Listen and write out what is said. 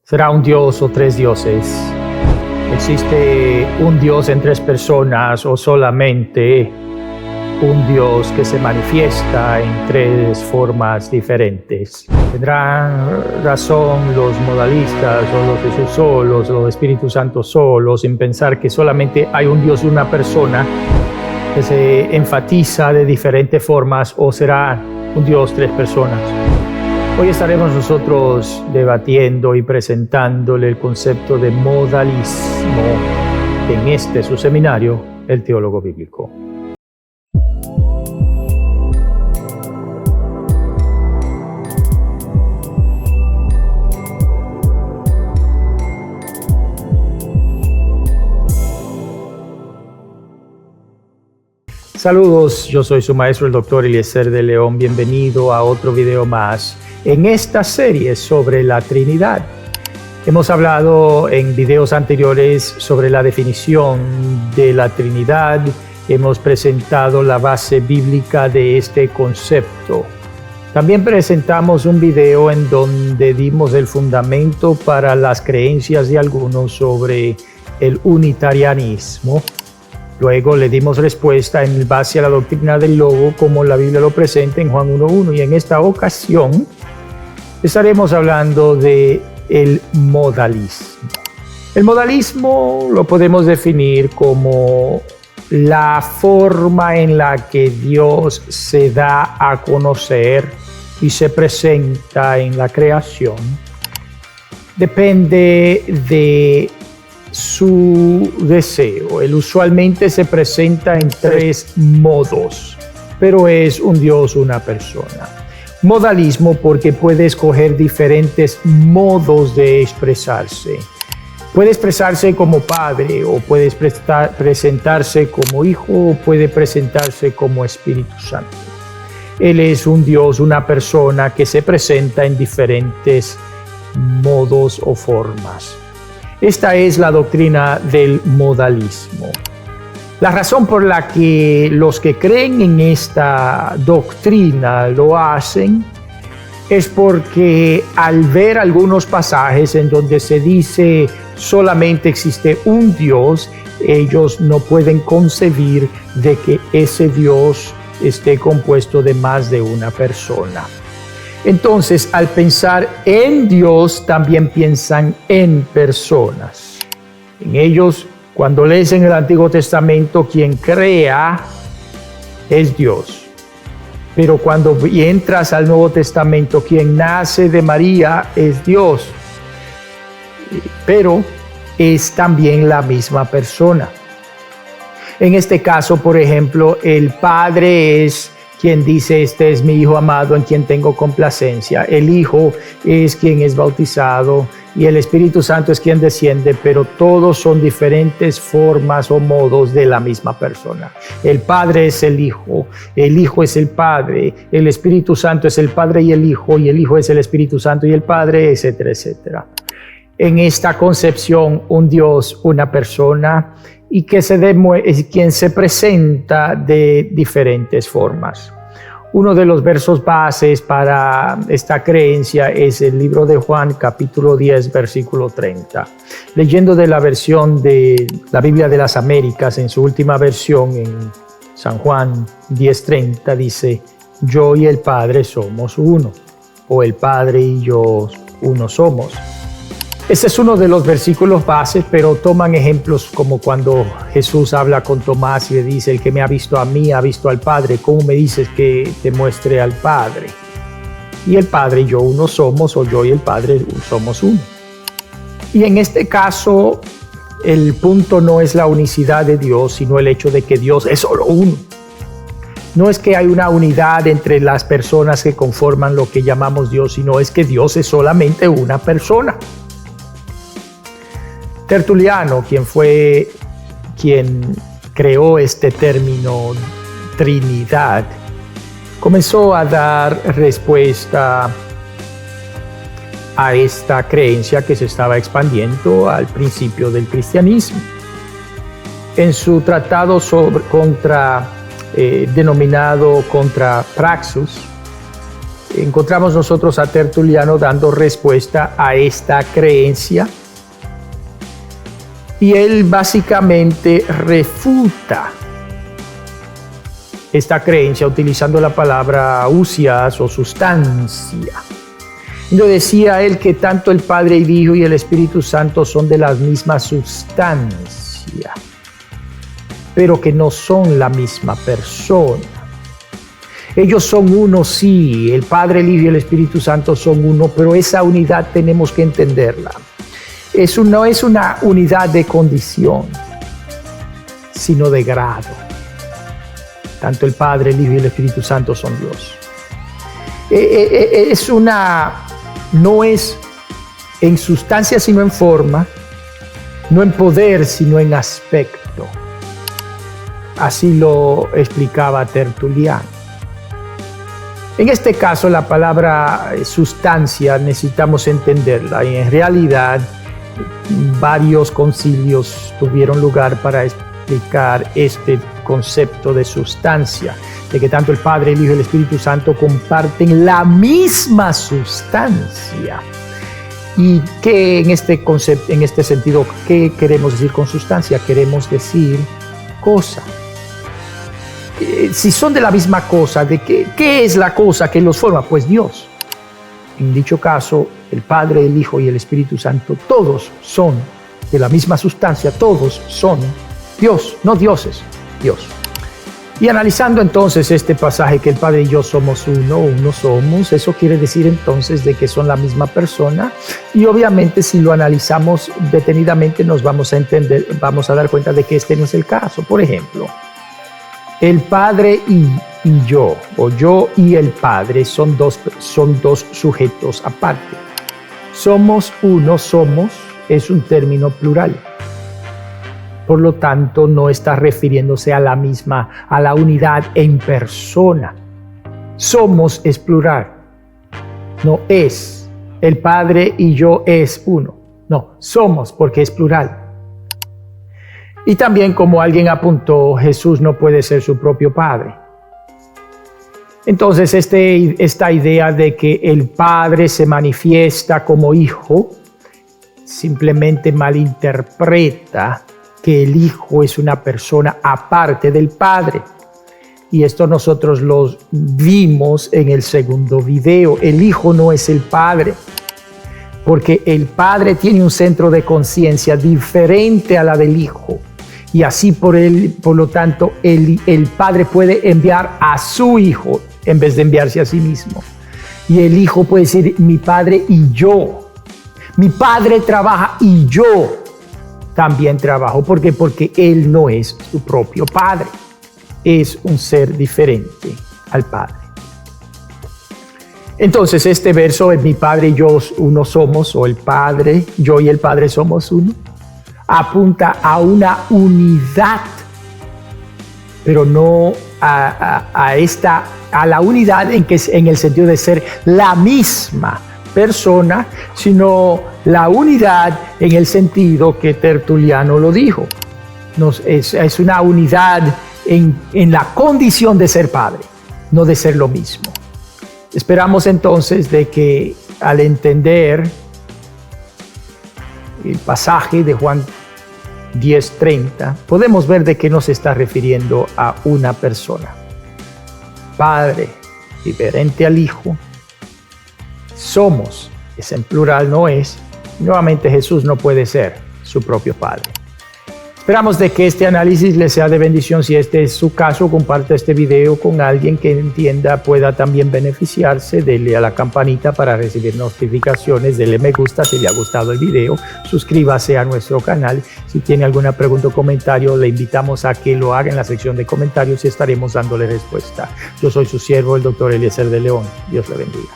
¿Será un Dios o tres dioses? ¿Existe un Dios en tres personas o solamente un Dios que se manifiesta en tres formas diferentes? ¿Tendrán razón los modalistas o los Jesús solos, los Espíritu Santo solos en pensar que solamente hay un Dios y una persona que se enfatiza de diferentes formas, o será un Dios, tres personas? Hoy estaremos nosotros debatiendo y presentándole el concepto de modalismo en su seminario, El Teólogo Bíblico. Saludos, yo soy su maestro el Dr. Eliezer de León. Bienvenido a otro video más en esta serie sobre la Trinidad. Hemos hablado en videos anteriores sobre la definición de la Trinidad. Hemos presentado la base bíblica de este concepto. También presentamos un video en donde dimos el fundamento para las creencias de algunos sobre el unitarianismo. Luego le dimos respuesta en base a la doctrina del Logo, como la Biblia lo presenta en Juan 1:1. Y en esta ocasión estaremos hablando de el modalismo. El modalismo lo podemos definir como la forma en la que Dios se da a conocer y se presenta en la creación. Depende de su deseo. Él usualmente se presenta en tres modos, pero es un Dios, una persona. Modalismo porque puede escoger diferentes modos de expresarse. Puede expresarse como Padre, o puede presentarse como Hijo, o puede presentarse como Espíritu Santo. Él es un Dios, una persona que se presenta en diferentes modos o formas. Esta es la doctrina del modalismo. La razón por la que los que creen en esta doctrina lo hacen es porque al ver algunos pasajes en donde se dice solamente existe un Dios, ellos no pueden concebir de que ese Dios esté compuesto de más de una persona. Entonces, al pensar en Dios, también piensan en personas. En ellos, cuando lees en el Antiguo Testamento, quien crea es Dios. Pero cuando entras al Nuevo Testamento, quien nace de María es Dios. Pero es también la misma persona. En este caso, por ejemplo, el Padre es quien dice: este es mi Hijo amado en quien tengo complacencia. El Hijo es quien es bautizado y el Espíritu Santo es quien desciende, pero todos son diferentes formas o modos de la misma persona. El Padre es el Hijo es el Padre, el Espíritu Santo es el Padre y el Hijo es el Espíritu Santo y el Padre, etcétera, etcétera. En esta concepción, un Dios, una persona, y que es quien se presenta de diferentes formas. Uno de los versos bases para esta creencia es el libro de Juan, capítulo 10, versículo 30. Leyendo de la versión de la Biblia de las Américas, en su última versión, en San Juan 10:30, dice: yo y el Padre somos uno, o el Padre y yo uno somos. Ese es uno de los versículos bases, pero toman ejemplos como cuando Jesús habla con Tomás y le dice: el que me ha visto a mí ha visto al Padre. ¿Cómo me dices que te muestre al Padre? Y el Padre y yo uno somos, o yo y el Padre somos uno. Y en este caso, el punto no es la unicidad de Dios, sino el hecho de que Dios es solo uno. No es que hay una unidad entre las personas que conforman lo que llamamos Dios, sino es que Dios es solamente una persona. Tertuliano, quien creó este término Trinidad, comenzó a dar respuesta a esta creencia que se estaba expandiendo al principio del cristianismo. En su tratado denominado Contra Praxeus, encontramos nosotros a Tertuliano dando respuesta a esta creencia. Y él básicamente refuta esta creencia utilizando la palabra ousias o sustancia. Entonces decía él que tanto el Padre y el Hijo y el Espíritu Santo son de la misma sustancia, pero que no son la misma persona. Ellos son uno, sí, el Padre, el Hijo y el Espíritu Santo son uno, pero esa unidad tenemos que entenderla. No es una unidad de condición, sino de grado. Tanto el Padre, el Hijo y el Espíritu Santo son Dios. No es en sustancia sino en forma, no en poder sino en aspecto. Así lo explicaba Tertuliano. En este caso, la palabra sustancia necesitamos entenderla, y en realidad varios concilios tuvieron lugar para explicar este concepto de sustancia, de que tanto el Padre, el Hijo y el Espíritu Santo comparten la misma sustancia. Y que en este concepto, en este sentido, ¿qué queremos decir con sustancia? Queremos decir cosa. Si son de la misma cosa, ¿de qué es la cosa que los forma? Pues Dios. En dicho caso, el Padre, el Hijo y el Espíritu Santo, todos son de la misma sustancia, todos son Dios, no dioses, Dios. Y analizando entonces este pasaje que el Padre y yo somos uno somos, eso quiere decir entonces de que son la misma persona, y obviamente si lo analizamos detenidamente nos vamos a entender, vamos a dar cuenta de que este no es el caso. Por ejemplo, el Padre y yo, o yo y el Padre, son dos sujetos aparte. Somos uno, somos es un término plural. Por lo tanto, no está refiriéndose a la unidad en persona. Somos es plural. No es. El Padre y yo es uno. No, somos porque es plural. Y también, como alguien apuntó, Jesús no puede ser su propio Padre. Entonces, esta idea de que el Padre se manifiesta como Hijo simplemente malinterpreta que el Hijo es una persona aparte del Padre. Y esto nosotros lo vimos en el segundo video. El Hijo no es el Padre, porque el Padre tiene un centro de conciencia diferente a la del Hijo. Y así por lo tanto, el Padre puede enviar a su Hijo en vez de enviarse a sí mismo. Y el Hijo puede decir, mi Padre y yo. Mi Padre trabaja y yo también trabajo. ¿Por qué? Porque Él no es su propio Padre. Es un ser diferente al Padre. Entonces, este verso, mi Padre y yo uno somos, o el Padre, yo y el Padre somos uno, apunta a una unidad, pero no a la unidad en el sentido de ser la misma persona, sino la unidad en el sentido que Tertuliano lo dijo. Es una unidad en la condición de ser Padre, no de ser lo mismo. Esperamos entonces de que al entender el pasaje de Juan 10:30, podemos ver de qué nos está refiriendo a una persona. Padre, diferente al Hijo. Somos, es en plural, no es. Nuevamente Jesús no puede ser su propio Padre. Esperamos de que este análisis les sea de bendición. Si este es su caso, comparta este video con alguien que entienda, pueda también beneficiarse. Dele a la campanita para recibir notificaciones. Dele me gusta si le ha gustado el video. Suscríbase a nuestro canal. Si tiene alguna pregunta o comentario, le invitamos a que lo haga en la sección de comentarios y estaremos dándole respuesta. Yo soy su siervo, el Dr. Eliezer de León. Dios le bendiga.